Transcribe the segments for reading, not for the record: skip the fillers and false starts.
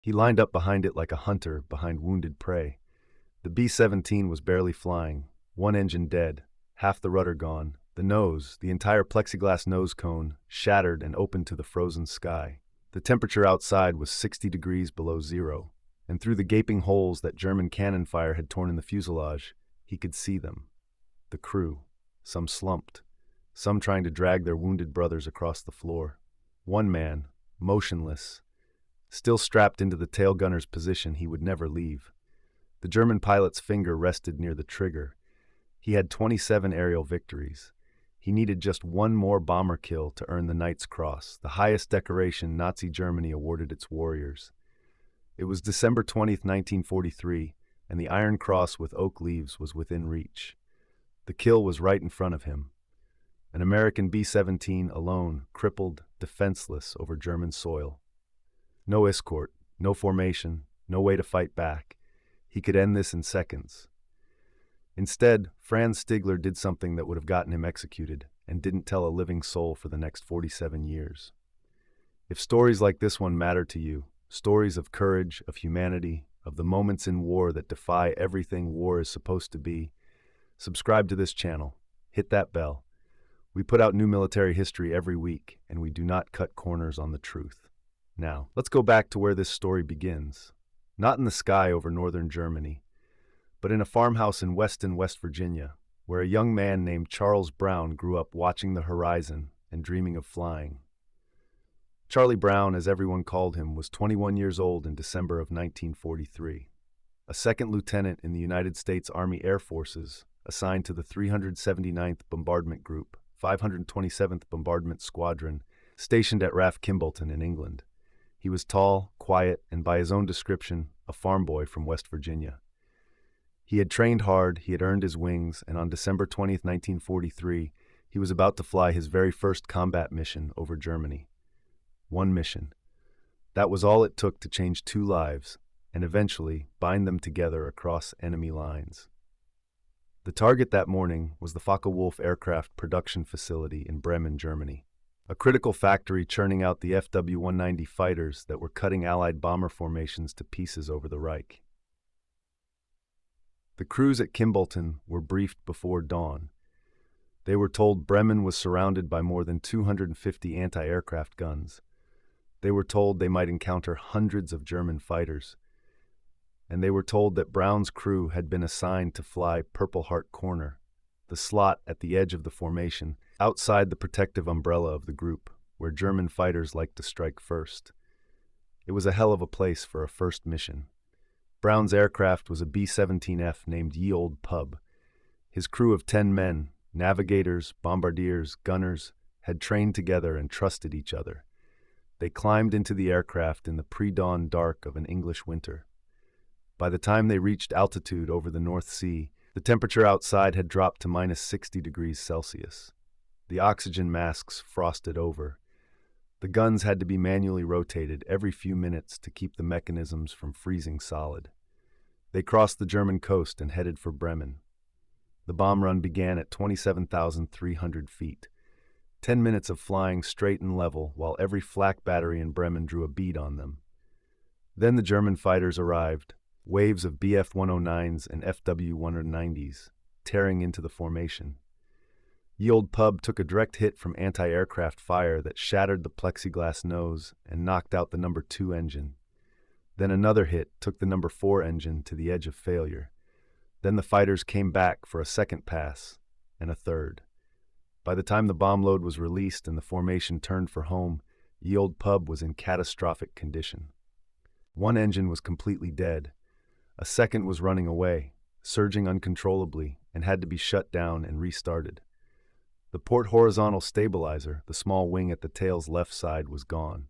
He lined up behind it like a hunter behind wounded prey. The B-17 was barely flying, one engine dead, half the rudder gone, the nose, the entire plexiglass nose cone, shattered and open to the frozen sky. The temperature outside was 60 degrees below zero, and through the gaping holes that German cannon fire had torn in the fuselage, he could see them. The crew, some slumped, some trying to drag their wounded brothers across the floor. One man, motionless, still strapped into the tail gunner's position he would never leave. The German pilot's finger rested near the trigger. He had 27 aerial victories. He needed just one more bomber kill to earn the Knight's Cross, the highest decoration Nazi Germany awarded its warriors. It was December 20th, 1943, and the Iron Cross with oak leaves was within reach. The kill was right in front of him. An American B-17 alone, crippled, defenseless over German soil. No escort, no formation, no way to fight back. He could end this in seconds. Instead, Franz Stigler did something that would have gotten him executed and didn't tell a living soul for the next 47 years. If stories like this one matter to you, stories of courage, of humanity, of the moments in war that defy everything war is supposed to be, subscribe to this channel, hit that bell. We put out new military history every week, and we do not cut corners on the truth. Now, let's go back to where this story begins. Not in the sky over northern Germany, but in a farmhouse in Weston, West Virginia, where a young man named Charles Brown grew up watching the horizon and dreaming of flying. Charlie Brown, as everyone called him, was 21 years old in December of 1943. A second lieutenant in the United States Army Air Forces, assigned to the 379th Bombardment Group, 527th Bombardment Squadron, stationed at RAF Kimbolton in England. He was tall, quiet, and by his own description, a farm boy from West Virginia. He had trained hard, he had earned his wings, and on December 20th, 1943, he was about to fly his very first combat mission over Germany. One mission. That was all it took to change two lives, and eventually bind them together across enemy lines. The target that morning was the Focke-Wulf aircraft production facility in Bremen, Germany. A critical factory churning out the FW-190 fighters that were cutting Allied bomber formations to pieces over the Reich. The crews at Kimbolton were briefed before dawn. They were told Bremen was surrounded by more than 250 anti-aircraft guns. They were told they might encounter hundreds of German fighters. And they were told that Brown's crew had been assigned to fly Purple Heart Corner, the slot at the edge of the formation, outside the protective umbrella of the group, where German fighters liked to strike first. It was a hell of a place for a first mission. Brown's aircraft was a B-17F named Ye Olde Pub. His crew of 10 men, navigators, bombardiers, gunners, had trained together and trusted each other. They climbed into the aircraft in the pre-dawn dark of an English winter. By the time they reached altitude over the North Sea, the temperature outside had dropped to minus 60 degrees Celsius. The oxygen masks frosted over. The guns had to be manually rotated every few minutes to keep the mechanisms from freezing solid. They crossed the German coast and headed for Bremen. The bomb run began at 27,300 feet. 10 minutes of flying straight and level while every flak battery in Bremen drew a bead on them. Then the German fighters arrived, waves of Bf-109s and FW-190s, tearing into the formation. Ye Olde Pub took a direct hit from anti-aircraft fire that shattered the plexiglass nose and knocked out the No. 2 engine. Then another hit took the No. 4 engine to the edge of failure. Then the fighters came back for a second pass, and a third. By the time the bomb load was released and the formation turned for home, Ye Olde Pub was in catastrophic condition. One engine was completely dead. A second was running away, surging uncontrollably, and had to be shut down and restarted. The port horizontal stabilizer, the small wing at the tail's left side, was gone.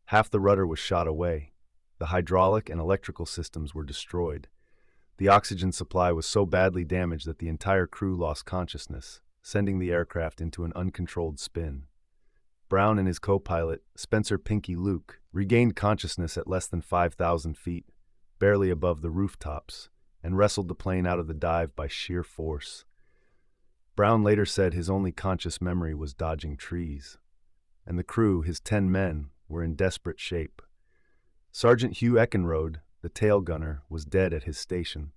Half the rudder was shot away. The hydraulic and electrical systems were destroyed. The oxygen supply was so badly damaged that the entire crew lost consciousness, sending the aircraft into an uncontrolled spin. Brown and his co-pilot, Spencer Pinky Luke, regained consciousness at less than 5,000 feet, barely above the rooftops, and wrestled the plane out of the dive by sheer force. Brown later said his only conscious memory was dodging trees, and the crew, his 10 men, were in desperate shape. Sergeant Hugh Eckenrode, the tail gunner, was dead at his station.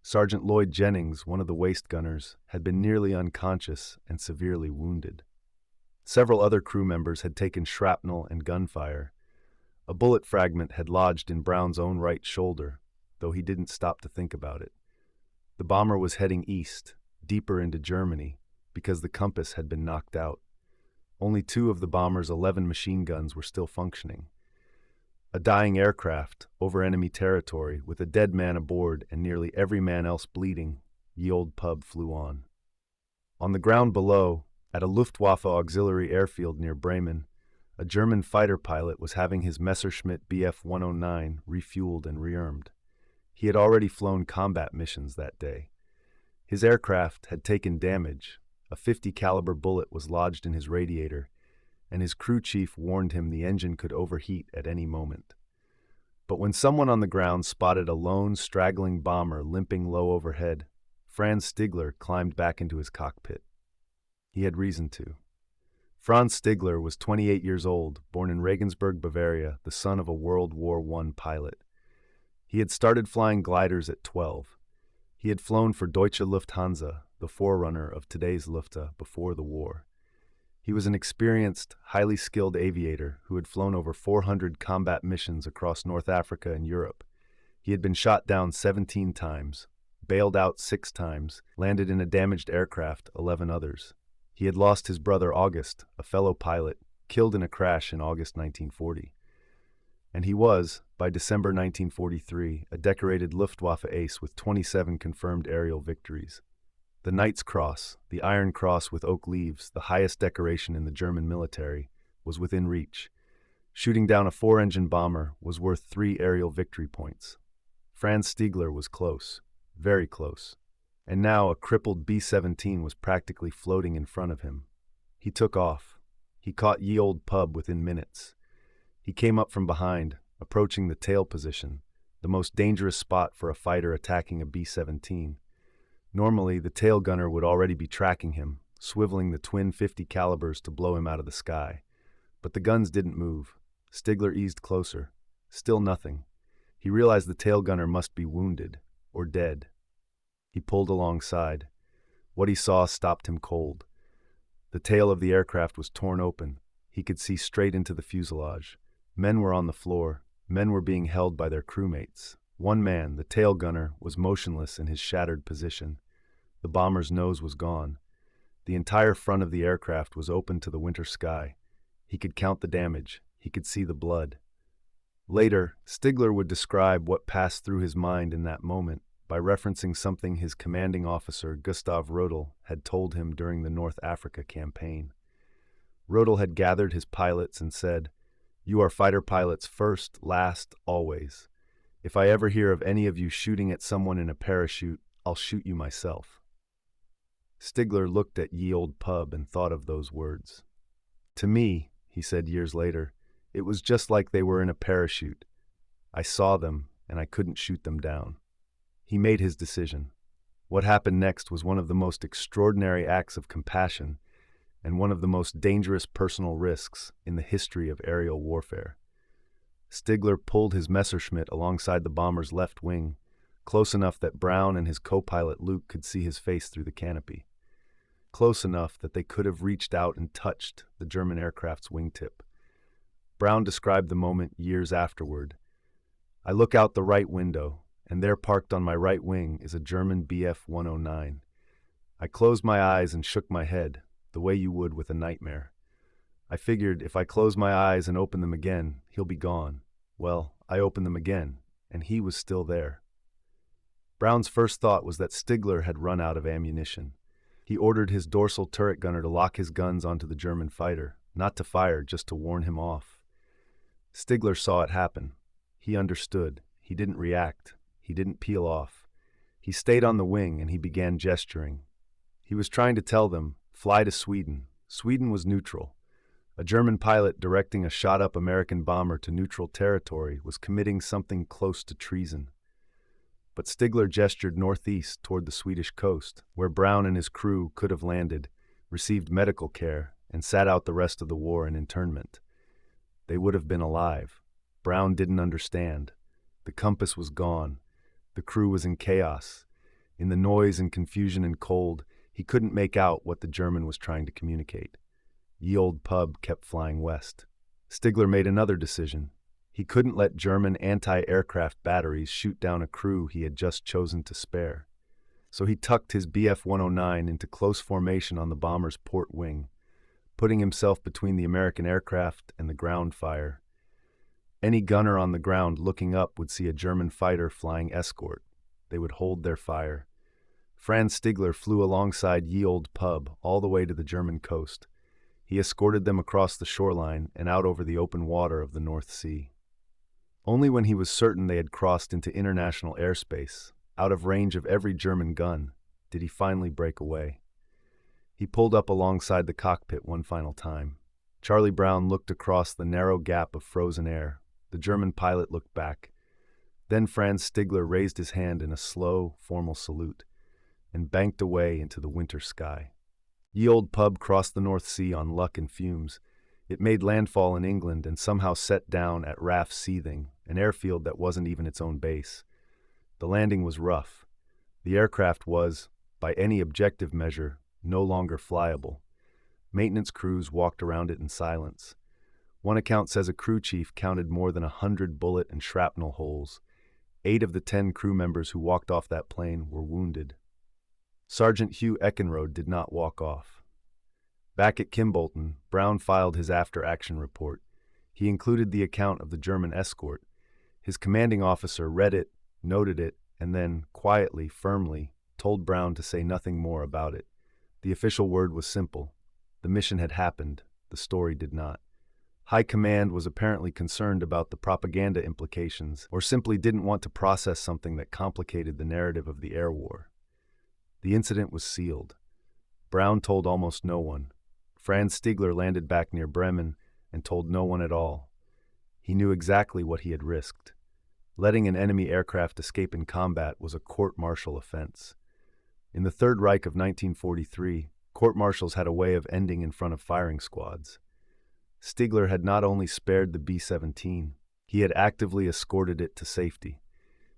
Sergeant Lloyd Jennings, one of the waist gunners, had been nearly unconscious and severely wounded. Several other crew members had taken shrapnel and gunfire. A bullet fragment had lodged in Brown's own right shoulder, though he didn't stop to think about it. The bomber was heading east, deeper into Germany, because the compass had been knocked out. Only 2 of the bomber's 11 machine guns were still functioning. A dying aircraft, over enemy territory, with a dead man aboard and nearly every man else bleeding, ye old pub flew on. On the ground below, at a Luftwaffe auxiliary airfield near Bremen, a German fighter pilot was having his Messerschmitt Bf 109 refueled and rearmed. He had already flown combat missions that day. His aircraft had taken damage. A .50 caliber bullet was lodged in his radiator, and his crew chief warned him the engine could overheat at any moment. But when someone on the ground spotted a lone, straggling bomber limping low overhead, Franz Stigler climbed back into his cockpit. He had reason to. Franz Stigler was 28 years old, born in Regensburg, Bavaria, the son of a World War I pilot. He had started flying gliders at 12. He had flown for Deutsche Lufthansa, the forerunner of today's Lufthansa, before the war. He was an experienced, highly skilled aviator who had flown over 400 combat missions across North Africa and Europe. He had been shot down 17 times, bailed out 6 times, landed in a damaged aircraft, 11 others. He had lost his brother August, a fellow pilot, killed in a crash in August 1940. And he was, by December 1943, a decorated Luftwaffe ace with 27 confirmed aerial victories. The Knight's Cross, the Iron Cross with oak leaves, the highest decoration in the German military, was within reach. Shooting down a 4-engine bomber was worth 3 aerial victory points. Franz Stigler was close, very close. And now a crippled B-17 was practically floating in front of him. He took off. He caught ye old pub within minutes. He came up from behind, approaching the tail position, the most dangerous spot for a fighter attacking a B-17. Normally, the tail gunner would already be tracking him, swiveling the twin .50 calibers to blow him out of the sky. But the guns didn't move. Stigler eased closer. Still nothing. He realized the tail gunner must be wounded, or dead. He pulled alongside. What he saw stopped him cold. The tail of the aircraft was torn open. He could see straight into the fuselage. Men were on the floor. Men were being held by their crewmates. One man, the tail gunner, was motionless in his shattered position. The bomber's nose was gone. The entire front of the aircraft was open to the winter sky. He could count the damage. He could see the blood. Later, Stigler would describe what passed through his mind in that moment by referencing something his commanding officer, Gustav Rodel, had told him during the North Africa campaign. Rodel had gathered his pilots and said, "You are fighter pilots first, last, always. If I ever hear of any of you shooting at someone in a parachute, I'll shoot you myself." Stigler looked at ye old pub and thought of those words. "To me," he said years later, "it was just like they were in a parachute. I saw them, and I couldn't shoot them down." He made his decision. What happened next was one of the most extraordinary acts of compassion and one of the most dangerous personal risks in the history of aerial warfare. Stigler pulled his Messerschmitt alongside the bomber's left wing, close enough that Brown and his co-pilot Luke could see his face through the canopy. Close enough that they could have reached out and touched the German aircraft's wingtip. Brown described the moment years afterward. "I look out the right window, and there parked on my right wing is a German Bf 109. I closed my eyes and shook my head, the way you would with a nightmare. I figured if I close my eyes and open them again, he'll be gone. Well, I opened them again, and he was still there." Brown's first thought was that Stigler had run out of ammunition. He ordered his dorsal turret gunner to lock his guns onto the German fighter, not to fire, just to warn him off. Stigler saw it happen. He understood. He didn't react. He didn't peel off. He stayed on the wing and he began gesturing. He was trying to tell them, fly to Sweden. Sweden was neutral. A German pilot directing a shot-up American bomber to neutral territory was committing something close to treason. But Stigler gestured northeast toward the Swedish coast, where Brown and his crew could have landed, received medical care, and sat out the rest of the war in internment. They would have been alive. Brown didn't understand. The compass was gone. The crew was in chaos. In the noise and confusion and cold, he couldn't make out what the German was trying to communicate. Ye Old Pub kept flying west. Stigler made another decision. He couldn't let German anti-aircraft batteries shoot down a crew he had just chosen to spare. So he tucked his Bf-109 into close formation on the bomber's port wing, putting himself between the American aircraft and the ground fire. Any gunner on the ground looking up would see a German fighter flying escort. They would hold their fire. Franz Stigler flew alongside Ye Old Pub all the way to the German coast. He escorted them across the shoreline and out over the open water of the North Sea. Only when he was certain they had crossed into international airspace, out of range of every German gun, did he finally break away. He pulled up alongside the cockpit one final time. Charlie Brown looked across the narrow gap of frozen air. The German pilot looked back. Then Franz Stigler raised his hand in a slow, formal salute and banked away into the winter sky. Ye Old Pub crossed the North Sea on luck and fumes. It made landfall in England and somehow set down at RAF Seething, an airfield that wasn't even its own base. The landing was rough. The aircraft was, by any objective measure, no longer flyable. Maintenance crews walked around it in silence. One account says a crew chief counted more than 100 bullet and shrapnel holes. 8 of the 10 crew members who walked off that plane were wounded. Sergeant Hugh Eckenrode did not walk off. Back at Kimbolton, Brown filed his after-action report. He included the account of the German escort. His commanding officer read it, noted it, and then, quietly, firmly, told Brown to say nothing more about it. The official word was simple. The mission had happened. The story did not. High Command was apparently concerned about the propaganda implications, or simply didn't want to process something that complicated the narrative of the air war. The incident was sealed. Brown told almost no one. Franz Stigler landed back near Bremen and told no one at all. He knew exactly what he had risked. Letting an enemy aircraft escape in combat was a court-martial offense. In the Third Reich of 1943, court-martials had a way of ending in front of firing squads. Stigler had not only spared the B-17, he had actively escorted it to safety.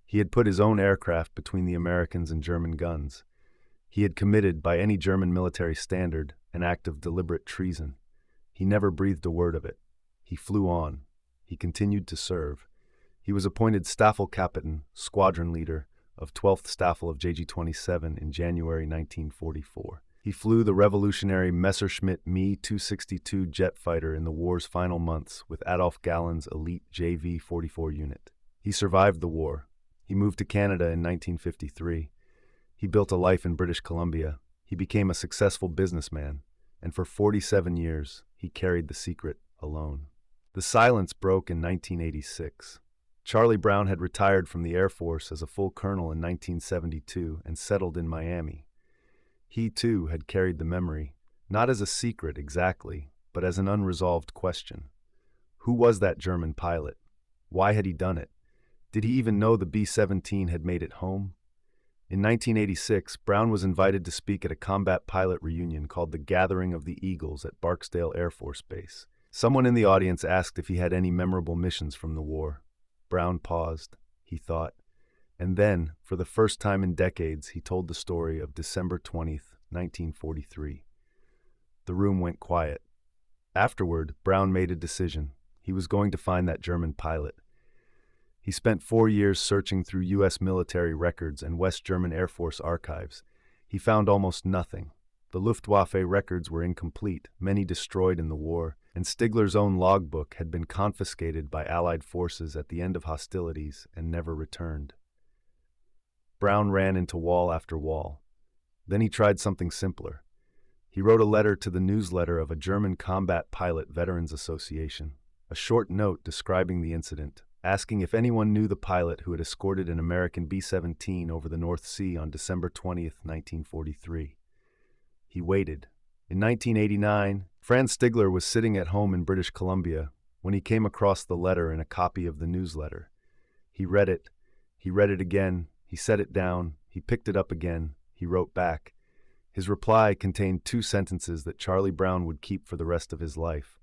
He had put his own aircraft between the Americans and German guns. He had committed, by any German military standard, an act of deliberate treason. He never breathed a word of it. He flew on. He continued to serve. He was appointed Staffelkapitän, squadron leader, of 12th Staffel of JG-27 in January 1944. He flew the revolutionary Messerschmitt Me-262 jet fighter in the war's final months with Adolf Gallen's elite JV-44 unit. He survived the war. He moved to Canada in 1953. He built a life in British Columbia. He became a successful businessman, and for 47 years, he carried the secret alone. The silence broke in 1986. Charlie Brown had retired from the Air Force as a full colonel in 1972 and settled in Miami. He, too, had carried the memory, not as a secret exactly, but as an unresolved question. Who was that German pilot? Why had he done it? Did he even know the B-17 had made it home? In 1986, Brown was invited to speak at a combat pilot reunion called the Gathering of the Eagles at Barksdale Air Force Base. Someone in the audience asked if he had any memorable missions from the war. Brown paused. He thought. And then, for the first time in decades, he told the story of December 20th, 1943. The room went quiet. Afterward, Brown made a decision. He was going to find that German pilot. He spent 4 years searching through U.S. military records and West German Air Force archives. He found almost nothing. The Luftwaffe records were incomplete, many destroyed in the war, and Stigler's own logbook had been confiscated by Allied forces at the end of hostilities and never returned. Brown ran into wall after wall. Then he tried something simpler. He wrote a letter to the newsletter of a German Combat Pilot Veterans Association, a short note describing the incident, asking if anyone knew the pilot who had escorted an American B-17 over the North Sea on December 20th, 1943. He waited. In 1989, Franz Stigler was sitting at home in British Columbia when he came across the letter in a copy of the newsletter. He read it again, he set it down, he picked it up again, he wrote back. His reply contained 2 sentences that Charlie Brown would keep for the rest of his life.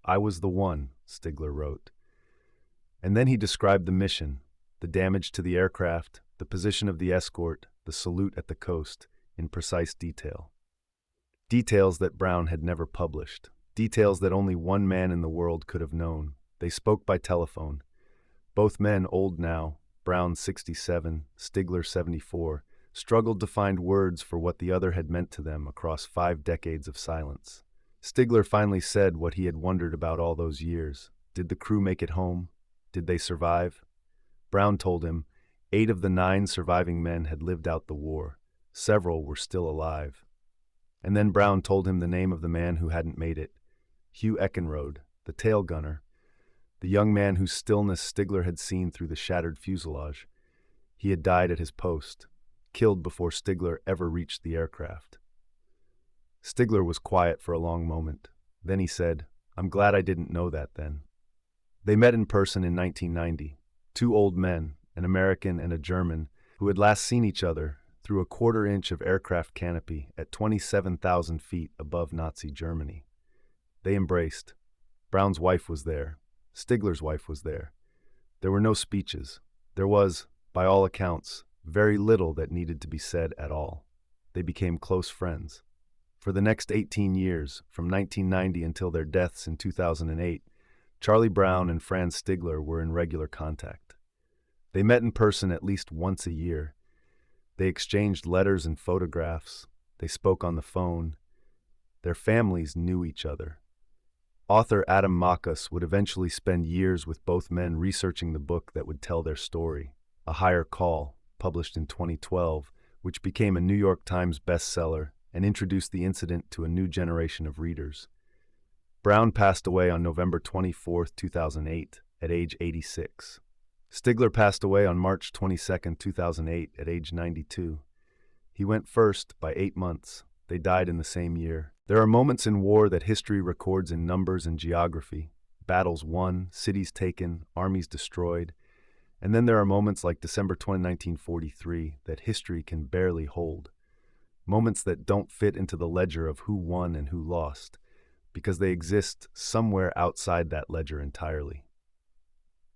"I was the one," Stigler wrote. And then he described the mission, the damage to the aircraft, the position of the escort, the salute at the coast, in precise detail. Details that Brown had never published. Details that only one man in the world could have known. They spoke by telephone. Both men, old now, Brown 67, Stigler 74, struggled to find words for what the other had meant to them across 5 decades of silence. Stigler finally said what he had wondered about all those years. Did the crew make it home? Did they survive? Brown told him 8 of the 9 surviving men had lived out the war. Several were still alive. And then Brown told him the name of the man who hadn't made it, Hugh Eckenrode, the tail gunner, the young man whose stillness Stigler had seen through the shattered fuselage. He had died at his post, killed before Stigler ever reached the aircraft. Stigler was quiet for a long moment. Then he said, "I'm glad I didn't know that then." They met in person in 1990, 2 old men, an American and a German, who had last seen each other through a 1/4 inch of aircraft canopy at 27,000 feet above Nazi Germany. They embraced. Brown's wife was there. Stigler's wife was there. There were no speeches. There was, by all accounts, very little that needed to be said at all. They became close friends. For the next 18 years, from 1990 until their deaths in 2008, Charlie Brown and Franz Stigler were in regular contact. They met in person at least once a year. They exchanged letters and photographs. They spoke on the phone. Their families knew each other. Author Adam Makos would eventually spend years with both men researching the book that would tell their story, A Higher Call, published in 2012, which became a New York Times bestseller and introduced the incident to a new generation of readers. Brown passed away on November 24, 2008, at age 86. Stigler passed away on March 22, 2008, at age 92. He went first by 8 months. They died in the same year. There are moments in war that history records in numbers and geography. Battles won, cities taken, armies destroyed. And then there are moments like December 20, 1943 that history can barely hold. Moments that don't fit into the ledger of who won and who lost, because they exist somewhere outside that ledger entirely.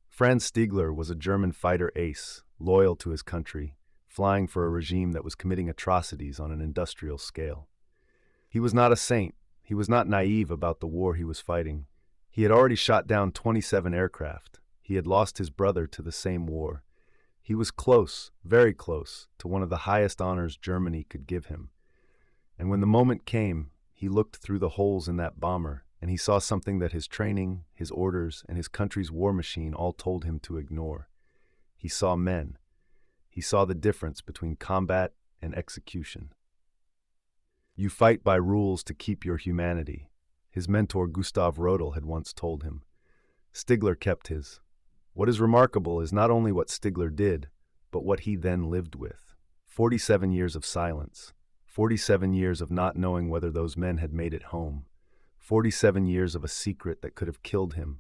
Franz Stigler was a German fighter ace, loyal to his country, flying for a regime that was committing atrocities on an industrial scale. He was not a saint. He was not naive about the war he was fighting. He had already shot down 27 aircraft. He had lost his brother to the same war. He was close, very close, to one of the highest honors Germany could give him. And when the moment came, he looked through the holes in that bomber, and he saw something that his training, his orders, and his country's war machine all told him to ignore. He saw men. He saw the difference between combat and execution. You fight by rules to keep your humanity, his mentor Gustav Rodel had once told him. Stigler kept his. What is remarkable is not only what Stigler did, but what he then lived with. 47 years of silence. 47 years of not knowing whether those men had made it home. 47 years of a secret that could have killed him,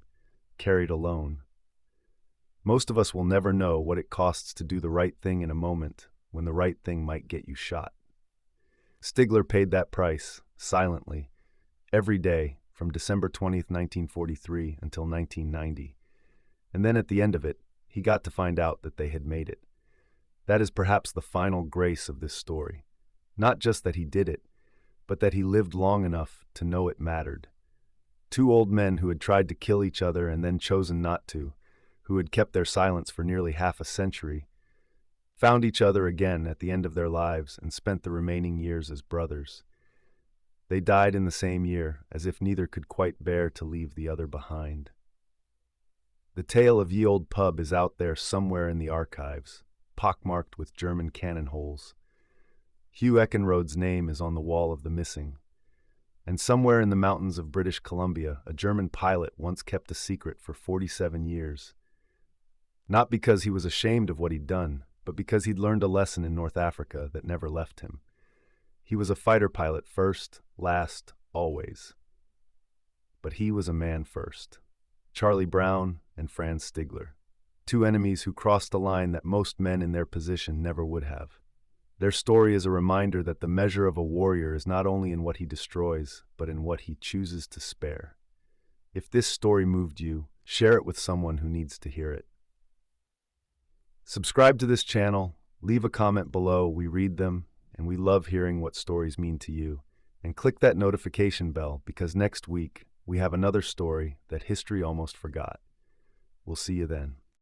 carried alone. Most of us will never know what it costs to do the right thing in a moment when the right thing might get you shot. Stigler paid that price, silently, every day from December 20th, 1943 until 1990. And then at the end of it, he got to find out that they had made it. That is perhaps the final grace of this story. Not just that he did it, but that he lived long enough to know it mattered. 2 old men who had tried to kill each other and then chosen not to, who had kept their silence for nearly half a century, found each other again at the end of their lives and spent the remaining years as brothers. They died in the same year, as if neither could quite bear to leave the other behind. The tale of Ye Olde Pub is out there somewhere in the archives, pockmarked with German cannon holes. Hugh Eckenrode's name is on the wall of the missing. And somewhere in the mountains of British Columbia, a German pilot once kept a secret for 47 years. Not because he was ashamed of what he'd done, but because he'd learned a lesson in North Africa that never left him. He was a fighter pilot first, last, always. But he was a man first. Charlie Brown and Franz Stigler. 2 enemies who crossed a line that most men in their position never would have. Their story is a reminder that the measure of a warrior is not only in what he destroys, but in what he chooses to spare. If this story moved you, Share it with someone who needs to hear it. Subscribe to this channel, leave a comment below, we read them, and we love hearing what stories mean to you. And click that notification bell because next week we have another story that history almost forgot. We'll see you then.